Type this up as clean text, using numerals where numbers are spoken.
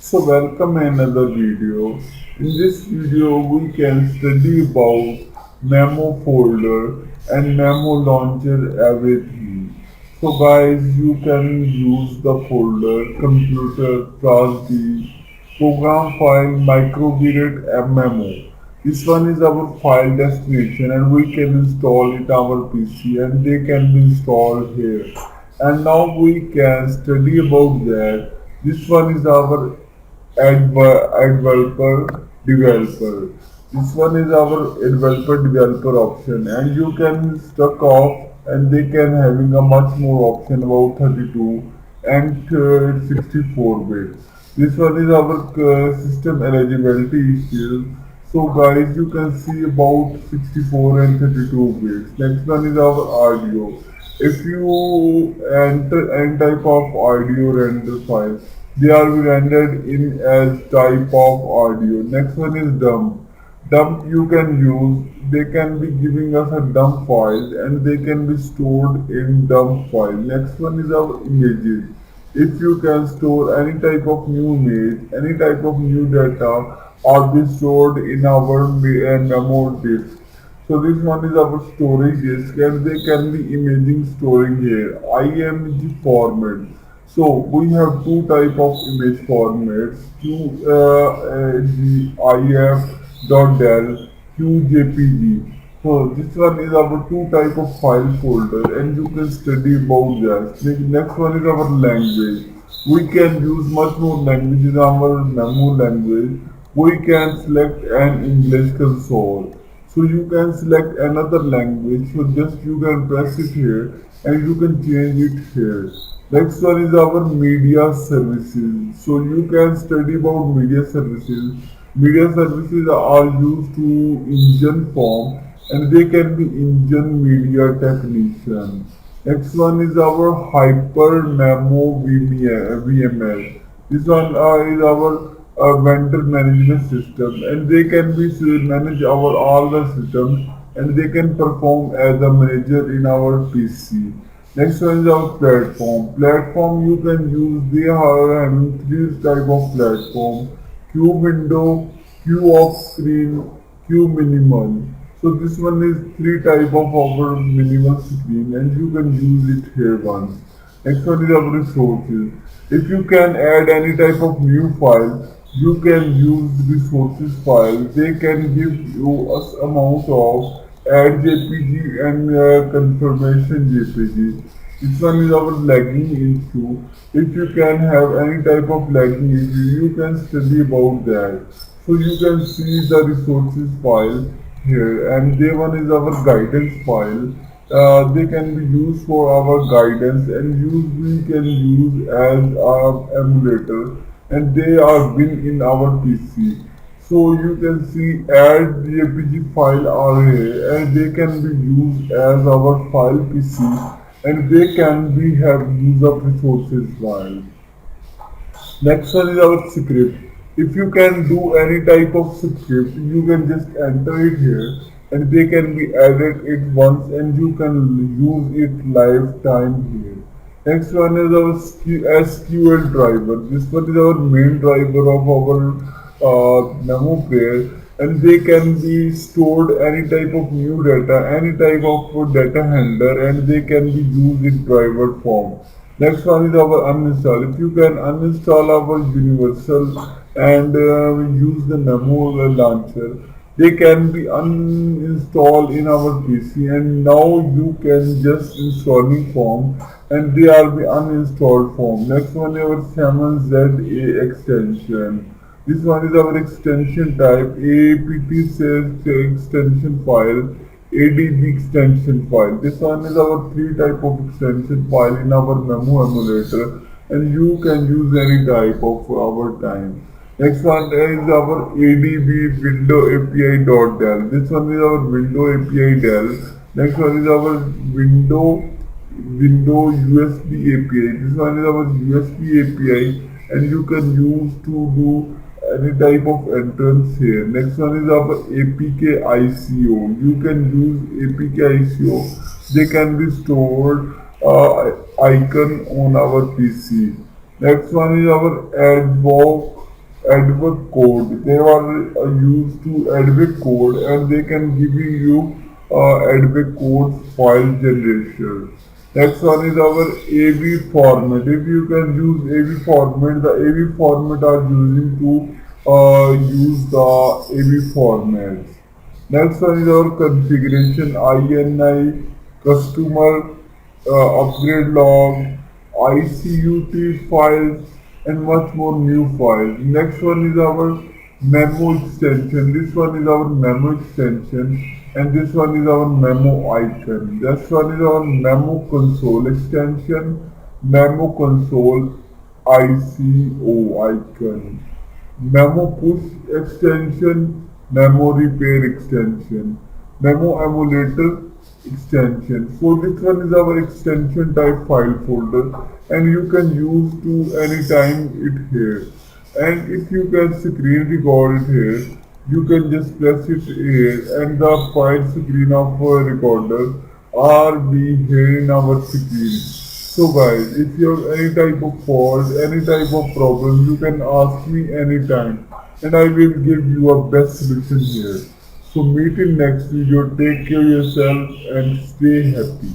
So welcome another video. In this video we can study about memo folder and memo launcher everything. So guys, you can use the folder computer class D program file micro:bit memo. This one is our file destination and we can install it our PC and they can be installed here. And now we can study about that. This one is our developer. This one is our developer option, and you can stuck off, and they can having a much more option about 32 and 64 bit. This one is our system eligibility issues. So guys, you can see about 64 and 32 bits. Next one is our audio. If you enter any type of audio render file, they are rendered in as type of audio. Next one is dump. Dump you can use. They can be giving us a dump file and they can be stored in dump file. Next one is our images. If you can store any type of new image, any type of new data, or be stored in our memo disk. So this one is our storage disk and they can be imaging storing here. IMG format. So we have two type of image formats, QGIF.del, QJPG. So this one is our two type of file folder and you can study about that. Next one is our language. We can use much more language in our memo language. We can select an English console. So you can select another language. So just you can press it here and you can change it here. Next one is our media services. So you can study about media services. Media services are used to engine form and they can be engine media technician. Next one is our Hyper Memo VML. This one is our vendor management system and they can be manage our all the systems and they can perform as a manager in our PC. Next one is our platform. Platform you can use. They are having three type of platform: Q window, Q off screen, Q minimal. So this one is three type of our minimal screen, and you can use it here once. Next one is our resources. If you can add any type of new file, you can use resources file. They can give you a amount of add JPG and confirmation JPG. This one is our lagging issue. If you can have any type of lagging issue, you can study about that. So you can see the resources file here, and day one is our guidance file. They can be used for our guidance and we can use as our emulator and they are been in our PC. So you can see add JPG file are here and they can be used as our file PC and they can be have use of resources file. Next one is our script. If you can do any type of script, you can just enter it here and they can be added it once and you can use it lifetime here. Next one is our SQL driver. This one is our main driver of our memo player and they can be stored any type of new data, any type of data handler and they can be used in driver form. Next one is our uninstall. If you can uninstall our universal and use the memo launcher, they can be uninstalled in our PC and now you can just installing form and they are the uninstalled form. Next one is our 7ZA extension. This one is our extension type APT says extension file, ADB extension file. This one is our three type of extension file in our memo emulator and you can use any type of our time. Next one is our ADB window API.del. This one is our window API del. Next one is our window USB API. This one is our USB API and you can use to do any type of entrance here. Next one is our APK ICO. You can use APK ICO. They can be stored icon on our PC. Next one is our adblock debug code. They are used to debug code and they can give you debug code file generation. Next one is our AV format. If you can use AV format, the AV format are using to use the AV formats. Next one is our configuration INI, customer upgrade log, ICUT files, and much more new files. Next one is our memo extension. This one is our memo extension, and this one is our memo icon. This one is our memo console extension, memo console ICO icon. Memo push extension, memo repair extension, memo emulator extension. So this one is our extension type file folder and you can use to anytime it here. And if you can screen record it here, you can just press it here and the file screen of recorder are be here in our screen. So guys, if you have any type of fault, any type of problem, you can ask me anytime and I will give you a best solution here. So meet in next video, take care of yourself and stay happy.